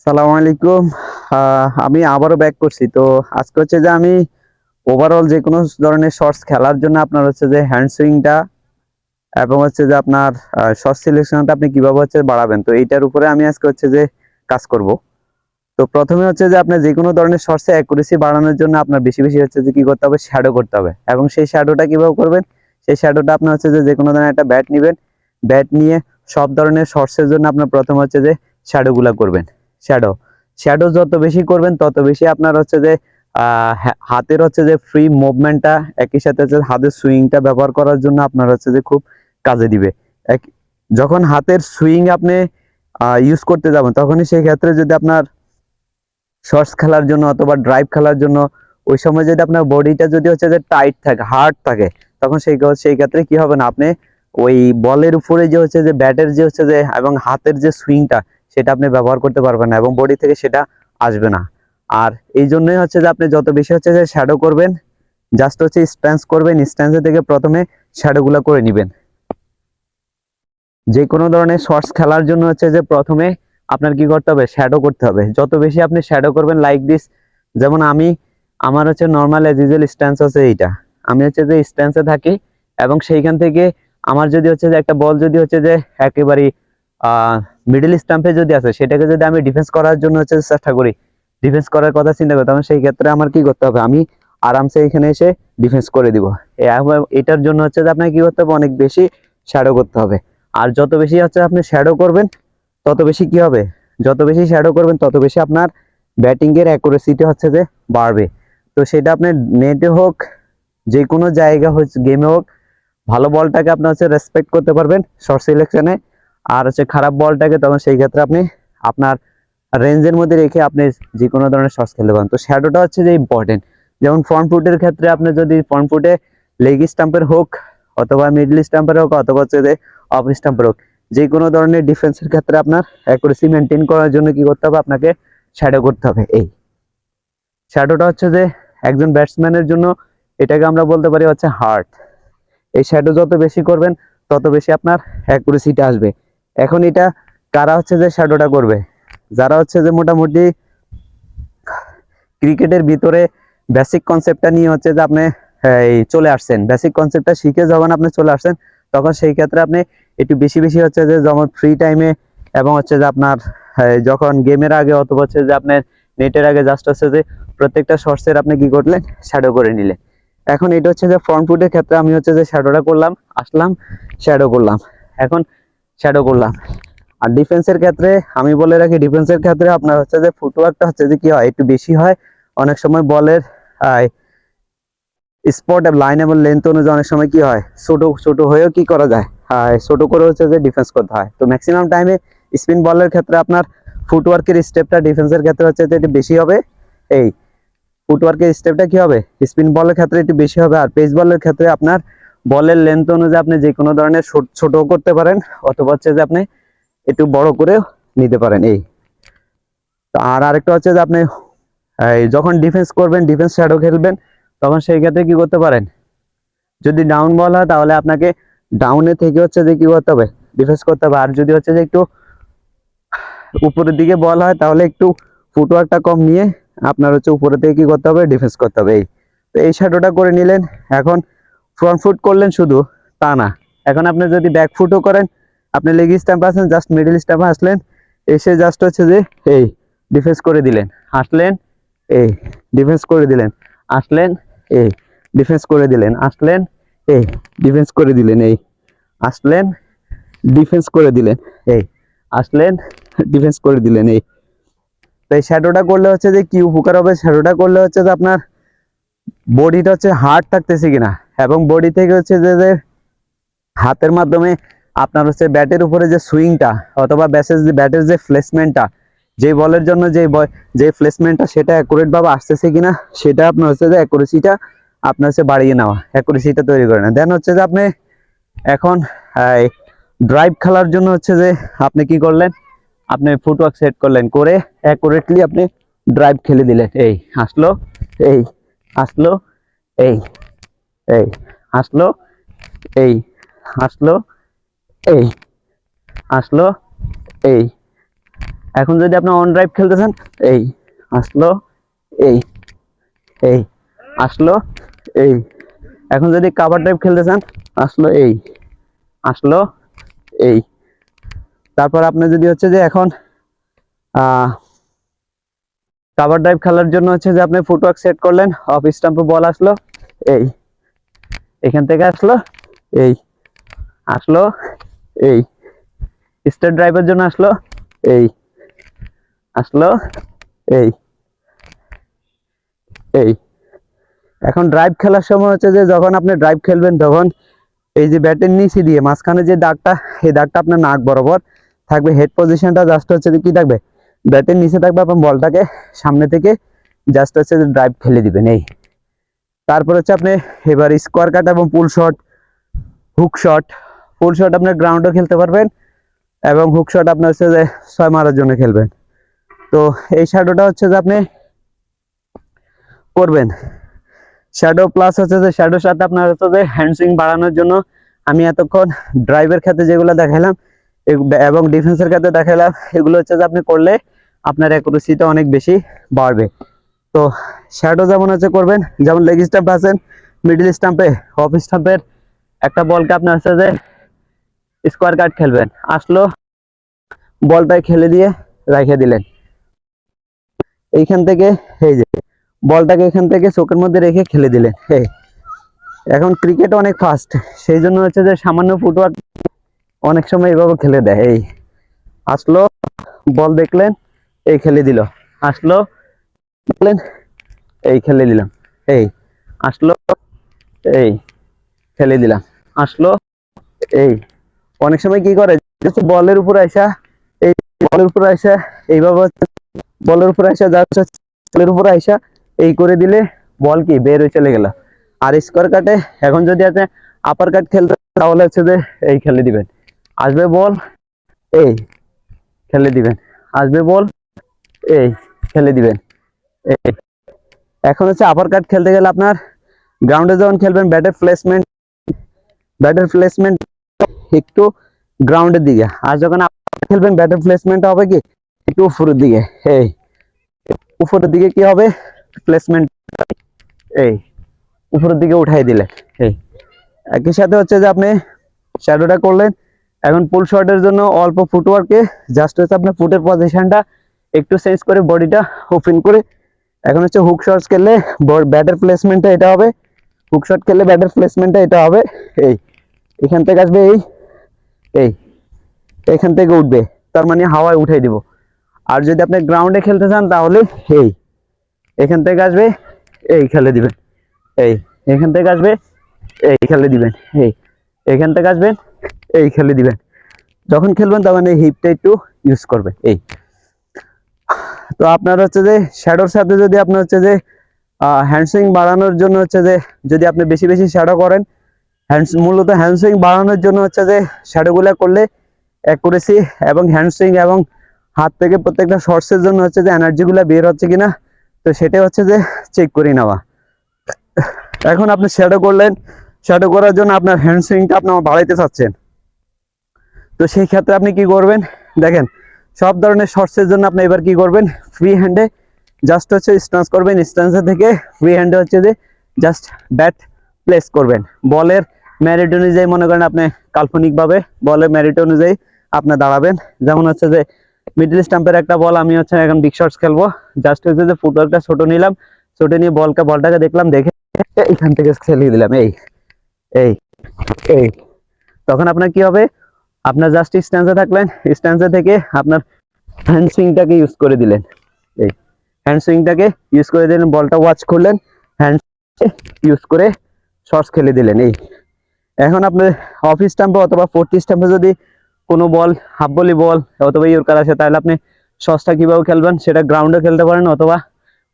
সালামু আলাইকুম। আমি আবারও ব্যাক করছি। তো আজকে হচ্ছে যে আমি ওভারঅল যেকোনো ধরনের শর্টস খেলার জন্য আপনার হচ্ছে যে হ্যান্ড সুইংটা এবং হচ্ছে যে আপনার শর্ট সিলেকশনটা আপনি কিভাবে হচ্ছে বাড়াবেন। তো এইটার উপরে আমি আজকে হচ্ছে যে কাজ করব। তো প্রথমে হচ্ছে যে আপনার যেকোনো ধরনের শর্টসে অ্যাকুরেসি বাড়ানোর জন্য আপনার বেশি বেশি হচ্ছে যে কি করতে হবে, শ্যাডো করতে হবে। এবং সেই শ্যাডোটা কিভাবে করবেন, সেই শ্যাডোটা আপনার হচ্ছে যে যেকোনো ধরনের একটা ব্যাট নেবেন। ব্যাট নিয়ে সব ধরনের শর্টসের জন্য আপনার প্রথম হচ্ছে যে শ্যাডোগুলা করবেন। শ্যাডো শ্যাডো যত বেশি করবেন তত বেশি আপনার হচ্ছে যে হাতের হচ্ছে যে ফ্রি মুভমেন্টটা, একই সাথে হচ্ছে হাতের সুইংটা ব্যবহার করার জন্য আপনার হচ্ছে যে খুব কাজে দিবে। এক যখন হাতের সুইং আপনি ইউজ করতে যাবেন, তখনই সেই ক্ষেত্রে যদি আপনার শর্টস খেলার জন্য অথবা ড্রাইভ খেলার জন্য ওই সময় যদি আপনার বডিটা যদি হচ্ছে যে টাইট থাকে, হার্ড থাকে, তখন সেই ক্ষেত্রে কি হবে না, আপনি ওই বলের উপরে যে হচ্ছে যে ব্যাটের যে হচ্ছে যে এবং হাতের যে সুইংটা, সেটা আপনি ব্যবহার করতে পারবেন না এবং বডি থেকে সেটা আসবে না। আর এই জন্যই হচ্ছে যে আপনি যত বেশি হচ্ছে যে শ্যাডো করবেন, জাস্ট হচ্ছে স্ট্যান্স করবেন, স্ট্যান্সে থেকে প্রথমে শ্যাডোগুলো করে নেবেন। যে কোনো ধরনের শর্টস খেলার জন্য হচ্ছে যে প্রথমে আপনার কি করতে হবে, শ্যাডো করতে হবে। যত বেশি আপনি শ্যাডো করবেন লাইক দিস, যেমন আমার হচ্ছে নর্মাল এজ ইউজুয়াল স্ট্যান্স আছে এইটা। আমি হচ্ছে যে স্ট্যান্সে থাকি এবং সেইখান থেকে আমার যদি হচ্ছে যে একটা বল যদি হচ্ছে যে একেবারে মিডল স্টাম্পে যদি আছে, সেটাকে যদি আমি ডিফেন্স করার জন্য হচ্ছে চেষ্টা করি, ডিফেন্স করার কথা চিন্তা করি, তখন সেই ক্ষেত্রে আমার কি করতে হবে, আমি আরামসে এখানে এসে ডিফেন্স করে দিব। এটার জন্য হচ্ছে যে আপনাকে কি করতে হবে, অনেক বেশি শ্যাডো করতে হবে। আর যত বেশি হচ্ছে আপনি শ্যাডো করবেন, তত বেশি কি হবে, যত বেশি শ্যাডো করবেন তত বেশি আপনার ব্যাটিং এর অ্যাকুরেসিটি হচ্ছে যে বাড়বে। তো সেটা আপনার নেটে হোক, যে কোনো জায়গা হচ্ছে গেমে হোক, ভালো বলটাকে আপনি হচ্ছে রেসপেক্ট করতে পারবেন শর্ট সিলেকশনে। আর হচ্ছে খারাপ বলটাকে তখন সেই ক্ষেত্রে আপনি আপনার রেঞ্জের মধ্যে রেখে আপনি যে কোনো ধরনের শর্টস খেলতে পারেন। তো শ্যাডোটা হচ্ছে যে ইম্পর্টেন্ট। যেমন ফ্রন্ট ফুটের ক্ষেত্রে আপনি যদি ফ্রন্ট ফুটে লেগ স্টাম্পের হোক অথবা মিডল স্টাম্পের হোক অথবা হচ্ছে যে অফ স্টাম্পের হোক, যে কোনো ধরনের ডিফেন্সের ক্ষেত্রে আপনার অ্যাকুরেসি মেনটেন করার জন্য কি করতে হবে, আপনাকে শ্যাডো করতে হবে। এই শ্যাডোটা হচ্ছে যে একজন ব্যাটসম্যানের জন্য, এটাকে আমরা বলতে পারি হচ্ছে হার্ট। এই শ্যাডো যত বেশি করবেন তত বেশি আপনার অ্যাকুরেসিটা আসবে। এখন এটা কারা হচ্ছে যে শ্যাডোটা করবে, যারা হচ্ছে যে মোটামুটি ক্রিকেটের ভিতরে বেসিক কনসেপ্টটা নিয়ে হচ্ছে যে আপনি এই চলে আসছেন, বেসিক কনসেপ্টটা শিখে যখন আপনি চলে আসছেন, তখন সেই ক্ষেত্রে আপনি একটু বেশি বেশি হচ্ছে যে যেমন ফ্রি টাইমে এবং হচ্ছে যে আপনার যখন গেমের আগে অথবা হচ্ছে যে আপনার নেটের আগে জাস্ট হচ্ছে যে প্রত্যেকটা শর্টসের আপনি কি করলেন, শ্যাডো করে নিলেন। এখন এটা হচ্ছে যে ফ্রন্ট ফুটের ক্ষেত্রে আমি হচ্ছে যে শ্যাডোটা করলাম, আসলাম, শ্যাডো করলাম, এখন শ্যাডো করলাম। আর ডিফেন্সের ক্ষেত্রে আমি বলে রাখি, ডিফেন্সের ক্ষেত্রে আপনার হচ্ছে যে ফুটওয়ার্কটা হচ্ছে যে কি হয়, একটু বেশি হয়। অনেক সময় বলের স্পট লাইন এবং লেন্থ অনুযায়ী অনেক সময় কি হয়, ছোট ছোট হয়েও কি করা যায়, ছোট করে হচ্ছে যে ডিফেন্স করতে হয়। তো ম্যাক্সিমাম টাইমে স্পিন বলের ক্ষেত্রে আপনার ফুটওয়ার্কের স্টেপটা ডিফেন্সের ক্ষেত্রে হচ্ছে যে একটু বেশি হবে। এই ফুটওয়ার্কের স্টেপটা কি হবে, স্পিন বলের ক্ষেত্রে একটু বেশি হবে। আর পেস বলের ক্ষেত্রে আপনার বলের লেন্থ অনুযায়ী আপনি যে কোনো ধরনের ছোট করতে পারেন অথবা হচ্ছে যে আপনি একটু বড় করে নিতে পারেন। এই আর আরেকটা হচ্ছে যে আপনি যখন ডিফেন্স করবেন, ডিফেন্স শ্যাডো খেলবেন, তখন সেই ক্ষেত্রে কি করতে পারেন, যদি ডাউন বল হয় তাহলে আপনাকে ডাউনে থেকে হচ্ছে যে কি করতে হবে, ডিফেন্স করতে হবে। আর যদি হচ্ছে যে একটু উপরের দিকে বল হয় তাহলে একটু ফুটওয়ার্কটা কম নিয়ে আপনার হচ্ছে উপরে থেকে কি করতে হবে, ডিফেন্স করতে হবে। এই তো এই শ্যাডোটা করে নিলেন। এখন ফ্রন্ট ফুট করলেন শুধু তা না, এখন আপনি যদি ব্যাক ফুটও করেন, আপনি লেগ স্ট্যাম্প আছেন, জাস্ট মিডল স্ট্যাম্পে আসলেন, এসে জাস্ট হচ্ছে যে এই ডিফেন্স করে দিলেন, আসলেন, এই ডিফেন্স করে দিলেন, আসলেন, এই ডিফেন্স করে দিলেন, আসলেন, এই ডিফেন্স করে দিলেন, এই আসলেন, ডিফেন্স করে দিলেন, এই আসলেন, ডিফেন্স করে দিলেন। এই তো এই শ্যাডোটা করলে হচ্ছে যে কি উপকার হবে, শ্যাডোটা করলে হচ্ছে যে আপনার বডিটা হচ্ছে হার্ড থাকতেছে কিনা, এবং বডি থেকে হচ্ছে যে হাতের মাধ্যমে আপনার হচ্ছে ব্যাটের উপরে যে সুইংটা অথবা ব্যাটের যে প্লেসমেন্টটা, যে বলের জন্য যে প্লেসমেন্টটা, সেটা অ্যাকুরেট ভাবে আসতেছে কিনা, সেটা আপনার হচ্ছে যে অ্যাকুরেসিটা আপনার হচ্ছে বাড়িয়ে নেওয়া, অ্যাকুরেসিটা তৈরি করে না। দেন হচ্ছে যে আপনি এখন ড্রাইভ খেলার জন্য হচ্ছে যে আপনি কি করলেন, আপনি ফুটওয়ার্ক সেট করলেন, করে অ্যাকুরেটলি আপনি ড্রাইভ খেলে দিলেন। এই আসলো, এই আসলো, এই এই আসলো, এই আসলো, এই আসলো, এই এখন যদি আপনি অন ড্রাইভ খেলতেছেন, এই আসলো, এই এই আসলো, এই। এখন যদি কাভার ড্রাইভ খেলতে চান, আসলো, এই আসলো, এই। তারপর আপনি যদি হচ্ছে যে এখন কাভার ড্রাইভ খেলার জন্য হচ্ছে যে আপনি ফুটওয়ার্ক সেট করলেন, অফ স্টাম্পে বল আসলো, এই এখান থেকে আসলো, এই আসলো, এই স্টেট ড্রাইভের জন্য আসলো, এই আসলো, এই এই। এখন ড্রাইভ খেলার সময় হচ্ছে যে যখন আপনি ড্রাইভ খেলবেন তখন এই যে ব্যাটের নিচে দিয়ে মাঝখানে যে দাগটা, এই দাগটা আপনার নাক বরাবর থাকবে। হেড পজিশনটা জাস্ট হচ্ছে যে কি থাকবে, ব্যাটের নিচে থাকবে। আপনার বলটাকে সামনে থেকে জাস্ট হচ্ছে যে ড্রাইভ খেলে দিবেন, এই। তারপর হচ্ছে আপনি এবার স্কোয়ার কাট এবং পুল শট, হুক শট। পুল শট আপনার গ্রাউন্ডও খেলতে পারবেন এবং হুক শট আপনার হচ্ছে যে 6 মারার জন্য খেলবেন। তো এই শ্যাডোটা হচ্ছে যে আপনি করবেন। শ্যাডো প্লাস হচ্ছে যে শ্যাডোর সাথে আপনার হচ্ছে যে হ্যান্ডসুইং বাড়ানোর জন্য আমি এতক্ষণ ড্রাইভের ক্ষেত্রে যেগুলো দেখালাম এবং ডিফেন্সের ক্ষেত্রে দেখালাম, এগুলো হচ্ছে যে আপনি করলে আপনার অ্যাকুরেসিটা অনেক বেশি বাড়বে। তো শ্যাডো যেমন হচ্ছে করবেন, যেমন লেগ স্টাম্প আছেন, মিডল স্টাম্পে, অফ স্টাম্পের একটা বলকে আপনার হচ্ছে যে স্কোয়ার কাট খেলবেন, আসলো, বলটাই খেলে দিয়ে রেখে দিলেন এইখান থেকে, এই যে বলটাকে এখান থেকে চোখের মধ্যে রেখে খেলে দিলেন। এখন ক্রিকেট অনেক ফাস্ট, সেই জন্য হচ্ছে যে সামান্য ফুটওয়ার্ক অনেক সময় এইভাবে খেলে দেয়। এই আসলো, বল দেখলেন, এই খেলে দিল, আসলো, দেখলেন, এই খেলে দিলাম, এই আসলো, এই খেলে দিলাম, আসলো, এই। অনেক সময় কি করে, বলের উপর আসা, এই বলের উপর আসা এইভাবে, বলের উপর আসা যাচ্ছে, বলের উপর আসা এই করে দিলে বল কি বের হয়ে চলে গেল। আর স্কোয়ার কাটে এখন যদি আপনি আপার কাট খেলতে তাহলে হচ্ছে যে এই খেলে দিবেন, আসবে বল, এই খেলে দিবেন, আসবে বল, এই খেলে দিবেন, এই। এখন হচ্ছে আপার কাট খেলতে গেলে আপনার গ্রাউন্ডে যখন খেলবেন ব্যাটের প্লেসমেন্ট একটু গ্রাউন্ডের দিকে, আর যখন খেলবেন ব্যাটের প্লেসমেন্ট হবে কি একটু উপরের দিকে, এই উপরের দিকে কি হবে প্লেসমেন্ট, এই উপরের দিকে উঠাই দিলেন। এই একই সাথে হচ্ছে যে আপনি শ্যাডোটা করলেন। এখন পুল শটের জন্য অল্প ফুটওয়ার্কে জাস্ট হচ্ছে আপনার ফুটের পজিশনটা একটু চেঞ্জ করে বডিটা ওপেন করে, এখন হচ্ছে হুক শটস খেললে ব্যাটের প্লেসমেন্টটা এটা হবে, হুক শট খেললে ব্যাটের প্লেসমেন্টটা এটা হবে, এই এখান থেকে আসবে, এই এই এখান থেকে উঠবে, তার মানে হাওয়ায় উঠাই দিব। আর যদি আপনি গ্রাউন্ডে খেলতে চান তাহলে এই এখান থেকে আসবে, এই খেলে দিবেন, এই এখান থেকে আসবে, এই খেলে দিবেন, এই এখান থেকে আসবেন, এই খেলে দিবেন। যখন খেলবেন তখন এই হিপটা একটু ইউজ করবে, এই। তো আপনার হচ্ছে যে শ্যাডোর সাথে যদি আপনার হচ্ছে যে হ্যান্ডসুইং বাড়ানোর জন্য হচ্ছে যে যদি আপনি বেশি বেশি শ্যাডো করেন, মূলত হ্যান্ডসুইং বাড়ানোর জন্য হচ্ছে যে শ্যাডোগুলো করলে অ্যাকুরেসি এবং হ্যান্ডসুইং এবং হাত থেকে প্রত্যেকটা শর্টসের জন্য হচ্ছে যে এনার্জিগুলো বের হচ্ছে কিনা, তো সেটা হচ্ছে যে চেক করে নেওয়া। এখন আপনি শ্যাডো করলেন, শ্যাডো করার জন্য আপনার হ্যান্ডসুইংটা আপনি বাড়াইতে চাচ্ছেন, তো সেই ক্ষেত্রে আপনি কি করবেন দেখেন, সব ধরনের শর্টসের জন্য আপনি এবার কি করবেন, ফ্রি হ্যান্ডে জাস্ট হচ্ছে স্ট্যান্স করবেন, স্ট্যান্সে থেকে ফ্রি হ্যান্ডে হচ্ছে যে জাস্ট ব্যাট প্লেস করবেন। বলের ম্যারিট অনুযায়ী মনে করেন আপনি কাল্পনিকভাবে বলের ম্যারিট অনুযায়ী আপনি দাঁড়াবেন। যেমন হচ্ছে যে মিডল স্টাম্পের একটা বল, আমি হচ্ছে এখন বিগ শটস খেলবো, জাস্ট হচ্ছে যে ফুটবলটা ছোট নিলাম, ছোট নিয়ে বলটাকে দেখলাম, দেখে এখান থেকে খেলিয়ে দিলাম, এই এই এই। তখন আপনার কি হবে, আপনার জাস্ট স্ট্যান্সে থাকলেন, স্ট্যান্সে থেকে আপনার হ্যান্ড সুইংটাকে ইউজ করে দিলেন, এই হ্যান্ড সুইংটাকে ইউজ করে দিলেন, বলটা ওয়াচ করলেন, হ্যান্ড ইউজ করে শর্টস খেলে দিলেন, এই। এখন আপনার অফ স্টাম্পে অথবা ফোর্থ স্টাম্পে যদি কোনো বল হাফ ভলি বল অথবা ইয়র্কার আসে, তাহলে আপনি শর্টসটা কিভাবে খেলবেন সেটা গ্রাউন্ডে খেলতে পারেন, অথবা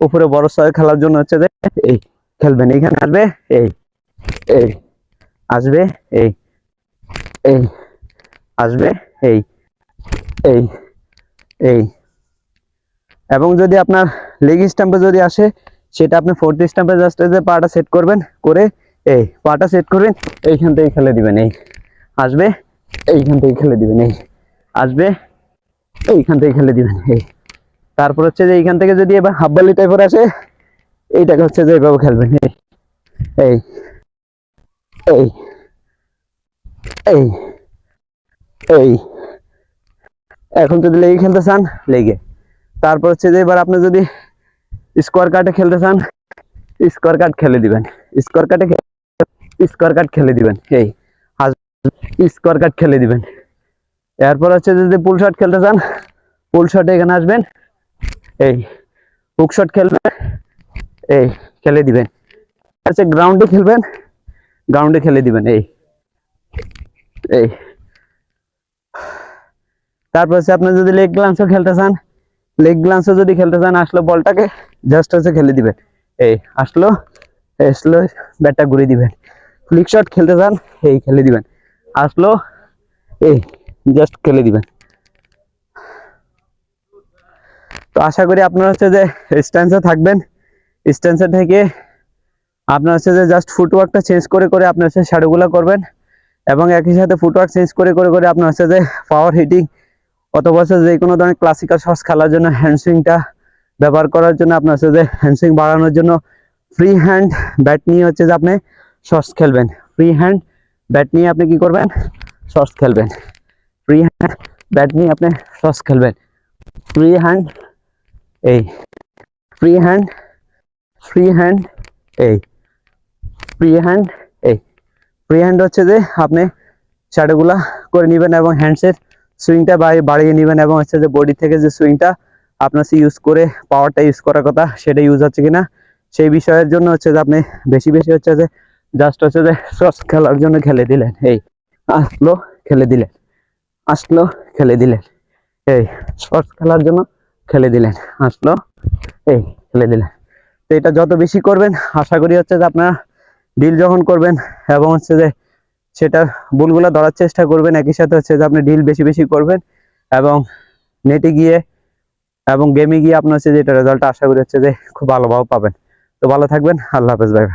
উপরে বড় স্তরে খেলার জন্য হচ্ছে যে এই খেলবেন, এইখানে আসবে, এই এই আসবে, এই এই আসবে, এই এই এই। এবং যদি আপনার লেগ স্টাম্পে যদি আসে, সেটা আপনি ফোর্থ স্টাম্পে জাস্ট যে পাটা সেট করবেন, করে এই পাটা সেট করবেন, এইখান থেকে খেলে দিবেন, এই আসবে, এইখান থেকে খেলে দিবেন, এই আসবে, এইখান থেকে খেলে দিবেন। এই তারপর হচ্ছে যে এইখান থেকে যদি এবার হাফ ভলি টাইপের আসে, এইটাকে হচ্ছে যে এইভাবে খেলবেন। এই এই এই এই এই এখন যদি লেগে খেলতে চান লেগে, তারপর হচ্ছে যে এবার আপনি যদি স্কোয়ার কাটে খেলতে চান, স্কোয়ার কাট খেলে দিবেন। স্কোয়ার কাটে স্কোয়ার কাট খেলে দিবেন। এই স্কোয়ার কাট খেলে দিবেন। এরপর হচ্ছে যদি পুল শট খেলতে চান, পুল শটে এখানে আসবেন, এই হুক শট খেলবেন, এই খেলে দিবেন। হচ্ছে গ্রাউন্ডে খেলবেন, গ্রাউন্ডে খেলে দিবেন। এই এই তারপর হচ্ছে আপনি যদি লেগ গ্লান্সও খেলতে চান, লেগ গ্লান্সও যদি খেলতে চান, আসলো বলটাকে জাস্ট হচ্ছে খেলে দিবেন। এই আসলো, আসলো ব্যাটটা ঘুরিয়ে দিবেন। ফ্লিক শট খেলতে চান, এই খেলে দিবেন। আসলো, এই জাস্ট খেলে দিবেন। তো আশা করি আপনারা হচ্ছে যে স্ট্যান্সে থাকবেন। স্ট্যান্সে থেকে আপনার হচ্ছে যে জাস্ট ফুটওয়ার্কটা চেঞ্জ করে করে আপনার হচ্ছে শ্যাডোগুলো করবেন, এবং একই সাথে ফুটওয়ার্ক চেঞ্জ করে করে করে আপনার হচ্ছে যে পাওয়ার হিটিং অথবা হচ্ছে যে কোনো ধরনের ক্লাসিক্যাল শটস খেলার জন্য হ্যান্ডসুইংটা ব্যবহার করার জন্য আপনার হচ্ছে যে হ্যান্ডসুইং বাড়ানোর জন্য ফ্রি হ্যান্ড ব্যাট নিয়ে হচ্ছে যে আপনি শটস খেলবেন। ফ্রি হ্যান্ড ব্যাট নিয়ে আপনি কি করবেন? শটস খেলবেন। ফ্রি হ্যান্ড ব্যাট নিয়ে আপনি শটস খেলবেন। ফ্রি হ্যান্ড, এই ফ্রি হ্যান্ড, ফ্রি হ্যান্ড, এই ফ্রি হ্যান্ড, এই ফ্রি হ্যান্ড হচ্ছে যে আপনি শ্যাডোগুলা করে নেবেন এবং হ্যান্ডসের সুইংটা বাড়িয়ে নেবেন, এবং হচ্ছে যে বডি থেকে যে সুইংটা আপনার ইউজ করে পাওয়ারটা ইউজ করার কথা সেটা ইউজ হচ্ছে কিনা সেই বিষয়ের জন্য হচ্ছে যে আপনি বেশি বেশি হচ্ছে যে জাস্ট হচ্ছে যে শটস খেলার জন্য খেলে দিলেন। এই আসলো, খেলে দিলেন, আসলো, খেলে দিলেন। এই শটস খেলার জন্য খেলে দিলেন, আসলো, এই খেলে দিলেন। তো এটা যত বেশি করবেন আশা করি হচ্ছে যে আপনারা ডিল যখন করবেন এবং হচ্ছে যে সেটার বলগুলো ধরার চেষ্টা করবেন, একই সাথে হচ্ছে যে আপনি ডিল বেশি বেশি করবেন এবং নেটে গিয়ে এবং গেমে গিয়ে আপনার হচ্ছে যে এটা রেজাল্ট আশা করি হচ্ছে যে খুব ভালোভাবে পাবেন। তো ভালো থাকবেন, আল্লাহ হাফেজ ভাই।